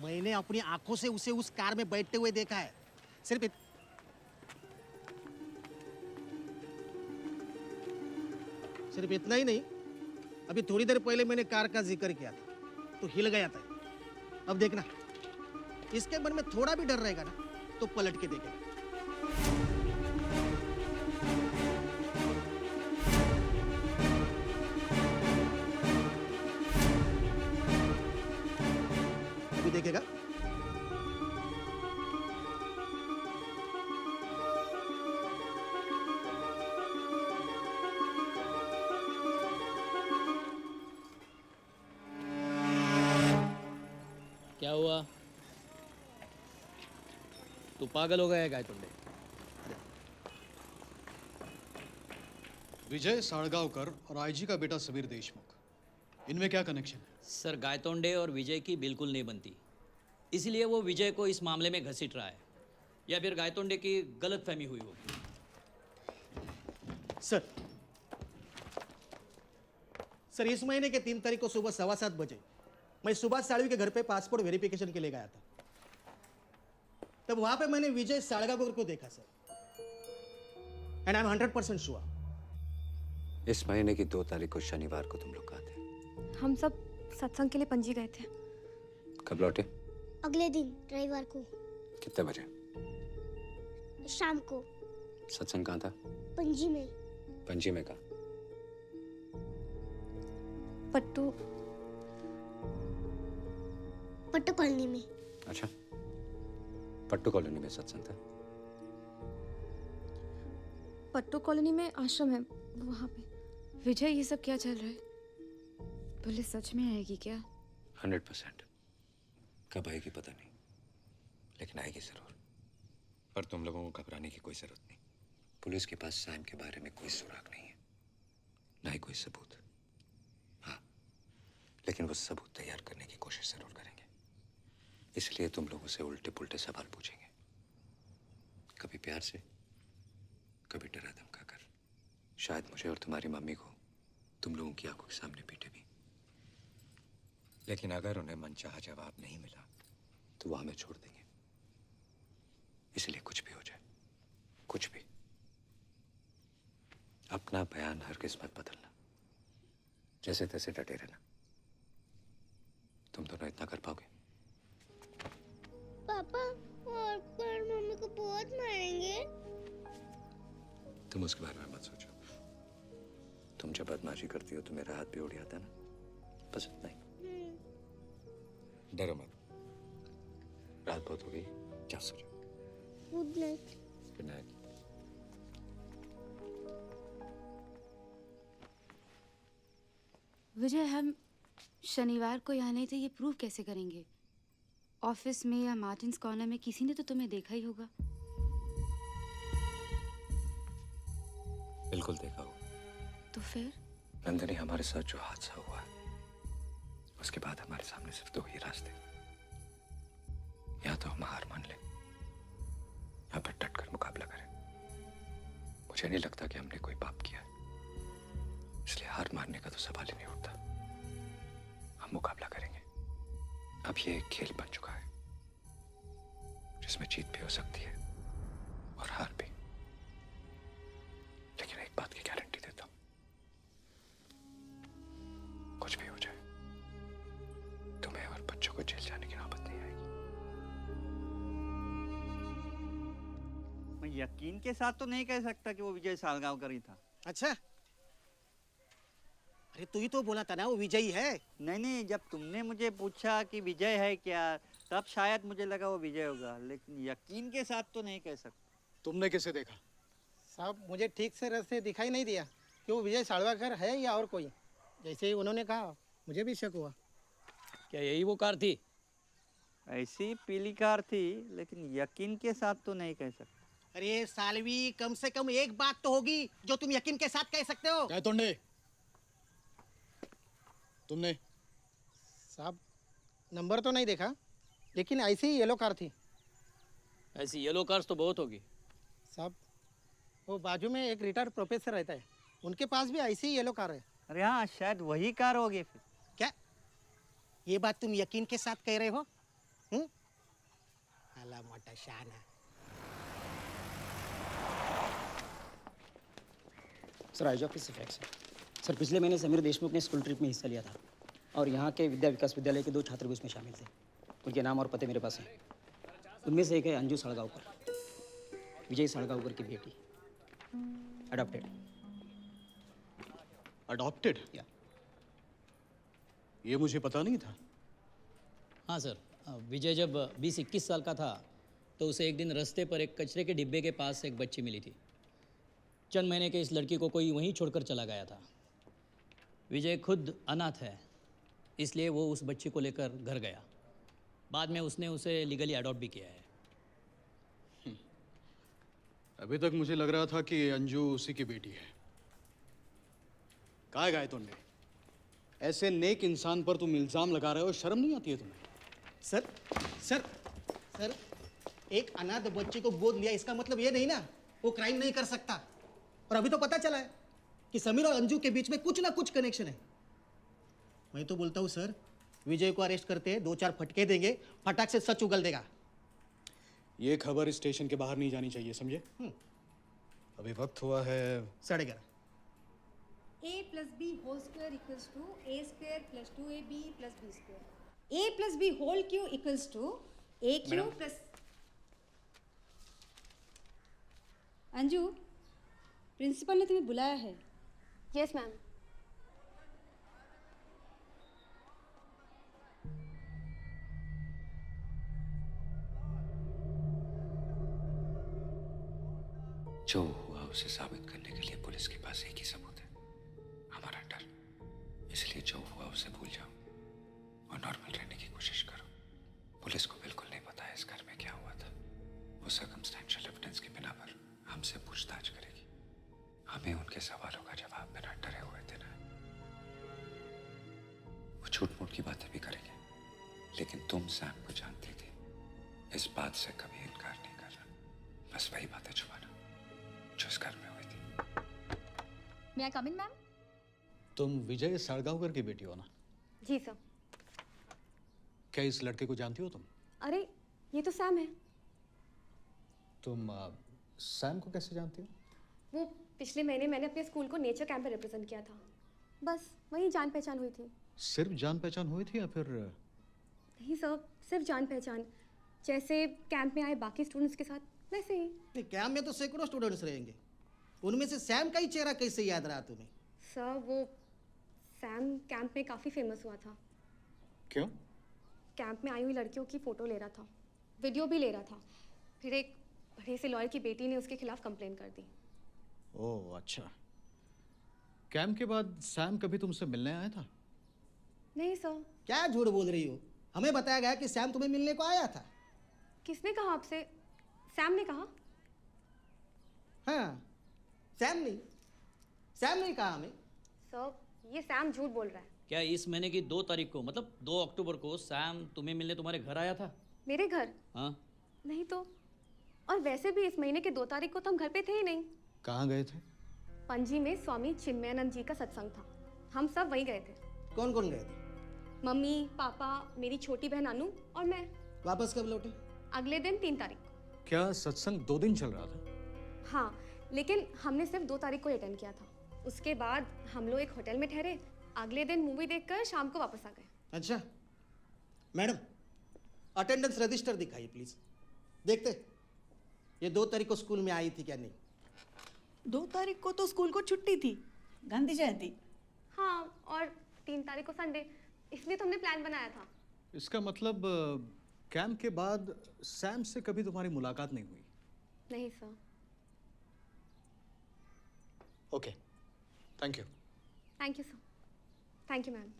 मैंने अपनी आंखों से उसे उस कार में बैठते हुए देखा है। सिर्फ सिर्फ इतना ही नहीं, अभी थोड़ी देर पहले मैंने कार का जिक्र किया था तो हिल गया था। अब देखना, इसके मन में थोड़ा भी डर रहेगा ना तो पलट के देखेगा। अभी देखेगा। क्या हुआ? तू पागल हो गया है गायतोंडे? विजय साळगावकर और आईजी का बेटा सबीर देशमुख, इनमें क्या कनेक्शन है? सर, गायतोंडे और विजय की बिल्कुल नहीं बनती, इसलिए वो विजय को इस मामले में घसीट रहा है, या फिर गायतोंडे की गलतफहमी हुई होगी। सर, इस महीने के 3 तारीख को सुबह 7:15 बजे मैं सुभाष साळवी के घर पे पासपोर्ट वेरिफिकेशन के लिए गया था। तब वहां पे मैंने विजय साळगावकर को देखा sir, and I am 100% sure. इस महीने की 2 तारीख को शनिवार को तुम लोग कहाँ थे? हम सब सत्संग के लिए पणजी गए थे। कब लौटे? अगले दिन रविवार को। कितने बजे? शाम को। सत्संग कहाँ था? पणजी में। पणजी में कहाँ? पट्टू कॉलोनी में। अच्छा, पट्टू कॉलोनी में सत्संग था। पट्टू कॉलोनी में आश्रम है, वहाँ पे। विजय, ये सब क्या चल रहा है? पुलिस सच में आएगी क्या? 100%। कब आएगी पता नहीं, लेकिन आएगी जरूर। पर तुम लोगों को घबराने की कोई जरूरत नहीं। पुलिस के पास सैम के बारे में कोई सुराग नहीं है, ना ही कोई सबूत। हाँ, लेकिन वो सबूत तैयार करने की कोशिश जरूर करेंगे। इसलिए तुम लोगों से उल्टे पुल्टे सवाल पूछेंगे, कभी प्यार से, कभी डरा धमका कर। शायद मुझे और तुम्हारी मम्मी को तुम लोगों की आंखों के सामने पीटे भी। लेकिन अगर उन्हें मनचाहा जवाब नहीं मिला तो वो हमें छोड़ देंगे। इसलिए कुछ भी हो जाए, कुछ भी, अपना बयान हरगिज़ मत बदलना। जैसे तैसे डटे रहना। तुम दोनों इतना कर पाओगे? पापा और पर मम्मी को बहुत मारेंगे। तुम उसके बारे में मत सोचो। तुम जब बदमाशी करती हो तो मेरा हाथ भी उड़ जाता है ना, बस इतना ही। डरो मत। रात बहुत हो गई, जा सो जाओ। Good night. Good night. Vijay, हम शनिवार को यहाँ नहीं थे, ये प्रूव कैसे करेंगे? ऑफिस में या मार्टिन्स कॉर्नर में किसी ने तो तुम्हें देखा ही होगा। बिल्कुल देखा हो। तो फिर? नंदिनी, हमारे साथ जो हादसा हुआ है उसके बाद हमारे सामने सिर्फ 2 ही रास्ते। या तो हम हार मान लें या फिर डट कर मुकाबला करें। मुझे नहीं लगता कि हमने कोई पाप किया है, इसलिए हार मानने का तो सवाल ही नहीं उठता। हम मुकाबला करेंगे। अब ये एक खेल बन चुका है जिसमें जीत भी हो सकती है और हार भी। लेकिन एक बात की गारंटी देता हूं, कुछ भी हो जाए तुम्हें और बच्चों को जेल जाने की नौबत नहीं आएगी। मैं यकीन के साथ तो नहीं कह सकता कि वो विजय सालगांवकर ही था। अच्छा, अरे तू ही तो बोला था ना वो विजयी है। नहीं, जब तुमने मुझे पूछा कि विजय है क्या, तब शायद मुझे लगा वो विजय होगा, लेकिन यकीन के साथ तो नहीं कह सकता। तुमने कैसे देखा? साहब, मुझे ठीक से रास्ते दिखाई नहीं दिया कि वो विजय साळगावकर है या और कोई। जैसे ही उन्होंने कहा मुझे भी शक हुआ। क्या यही वो कार थी? ऐसी पीली कार थी, लेकिन यकीन के साथ तो नहीं कह सकता। अरे सालवी, कम से कम एक बात तो होगी जो तुम यकीन के साथ कह सकते हो। गायतोंडे, तुमने? साहब, नंबर तो नहीं देखा, लेकिन ऐसी ही येलो कार थी। ऐसी येलो कार्स तो बहुत होगी। साहब, वो बाजू में एक रिटायर्ड प्रोफेसर रहता है, उनके पास भी ऐसी ही येलो कार है। अरे हाँ, शायद वही कार होगी फिर। क्या ये बात तुम यकीन के साथ कह रहे हो? आला मोठा शहाणा. सर आईजी ऑफिस से फैक्स है. सर पिछले महीने समीर देशमुख ने स्कूल ट्रिप में हिस्सा लिया था और यहाँ के विद्या विकास विद्यालय के 2 छात्र भी उसमें शामिल थे. उनके नाम और पते मेरे पास हैं. उनमें से एक है अंजू साळगावकर, विजय साळगावकर की बेटी, अडॉप्टेड. अडॉप्टेड? या ये मुझे पता नहीं था. हाँ सर, विजय जब 20-21 साल का था तो उसे एक दिन रास्ते पर एक कचरे के डिब्बे के पास एक बच्ची मिली थी. चंद महीने के इस लड़की को कोई वहीं छोड़कर चला गया था. विजय खुद अनाथ है, इसलिए वो उस बच्ची को लेकर घर गया. बाद में उसने उसे लीगली अडॉप्ट भी किया है. अभी तक मुझे लग रहा था कि अंजू उसी की बेटी है. कहाँ गए तुमने? ऐसे नेक इंसान पर तुम इल्जाम लगा रहे हो, शर्म नहीं आती है तुम्हें? सर सर सर, एक अनाथ बच्चे को गोद लिया इसका मतलब ये नहीं ना वो क्राइम नहीं कर सकता. और अभी तो पता चला है कि समीर और अंजू के बीच में कुछ ना कुछ कनेक्शन है. मैं तो बोलता हूँ सर, विजय को अरेस्ट करते हैं, 2-4 फटके देंगे, फटाक से सच उगल देगा. ये खबर स्टेशन के बाहर नहीं जानी चाहिए, समझे? अभी वक्त हुआ है 11:30. a plus b whole square equals to a square plus 2ab plus b square. a plus b whole cube equals to a cube plus. Anju, principal ने तुम्हें बुलाया है. Yes ma'am. जो हुआ उसे साबित करने के लिए पुलिस के पास एक ही सबूत है, हमारा डर. इसलिए जो हुआ उसे भूल जाओ और नॉर्मल रहने की कोशिश करो. पुलिस को बिल्कुल नहीं पता है इस घर में क्या हुआ था. वो सर्कमस्टेंशियल एविडेंस के बिना पर हमसे पूछताछ करेगी. हमें उनके सवालों का जवाब बिना डरे हुए देना है. वो झूठ मूठ की बातें भी करेंगे, लेकिन तुम सैम को जानती थी, इस बात से कभी इनकार नहीं करना. बस वही बातें छुपाना जो इस घर में हुई थी. मैं कम इन मैम. तुम विजय साळगावकर की बेटी हो ना? जी सर. क्या इस लड़के को जानती हो तुम? अरे ये तो सैम है. तुम सैम को कैसे जानती हो? वो पिछले महीने मैंने अपने स्कूल को नेचर कैंप में रिप्रेजेंट किया था. बस वहीं जान पहचान हुई थी. सिर्फ जान पहचान हुई थी या फिर? नहीं सर, सिर्फ जान पहचान. जैसे कैंप में आए बाकी स्टूडेंट्स के साथ वैसे ही. नहीं, कैंप में तो सैकड़ों स्टूडेंट्स रहेंगे, उनमें से सैम का ही चेहरा कैसे याद रहा तुम्हें? सर वो सैम कैंप में काफ़ी फेमस हुआ था. क्यों? कैंप में आई हुई लड़कियों की फ़ोटो ले रहा था, वीडियो भी ले रहा था. फिर एक बड़े से लॉयर की बेटी ने उसके खिलाफ कंप्लेन कर दी. ओह अच्छा. कैंप के बाद सैम कभी तुमसे मिलने आया था? नहीं सर. क्या झूठ बोल रही हो? हमें बताया गया कि सैम तुम्हें मिलने को आया था. किसने कहा आपसे? सैम ने कहा. हाँ, सैम नहीं कहा हमें. सर ये सैम झूठ बोल रहा है. क्या इस महीने की 2 तारीख को, मतलब 2 अक्टूबर को सैम तुम्हें मिलने तुम्हारे घर आया था? मेरे घर? हाँ. नहीं तो. और वैसे भी इस महीने के 2 तारीख को तो हम घर पे थे ही नहीं. कहाँ गए थे? पणजी में स्वामी चिन्मयानंद जी का सत्संग था, हम सब वहीं गए थे. कौन कौन गए थे? मम्मी, पापा, मेरी छोटी बहन अनु और मैं. वापस कब लौटे? अगले दिन 3 तारीख को. क्या सत्संग 2 दिन चल रहा था? हाँ, लेकिन हमने सिर्फ 2 तारीख को अटेंड किया था. उसके बाद हम लोग एक होटल में ठहरे, अगले दिन मूवी देखकर शाम को वापस आ गए. अच्छा मैडम, अटेंडेंस रजिस्टर दिखाइए प्लीज. देखते ये 2 तारीख को स्कूल में आई थी क्या नहीं. 2 तारीख को तो स्कूल को छुट्टी थी, गांधी जयंती. हाँ, और 3 तारीख को संडे, इसलिए तो हमने प्लान बनाया था. इसका मतलब कैंप के बाद सैम से कभी तुम्हारी मुलाकात नहीं हुई? नहीं sir. Okay, thank you. Thank you sir. Thank you ma'am.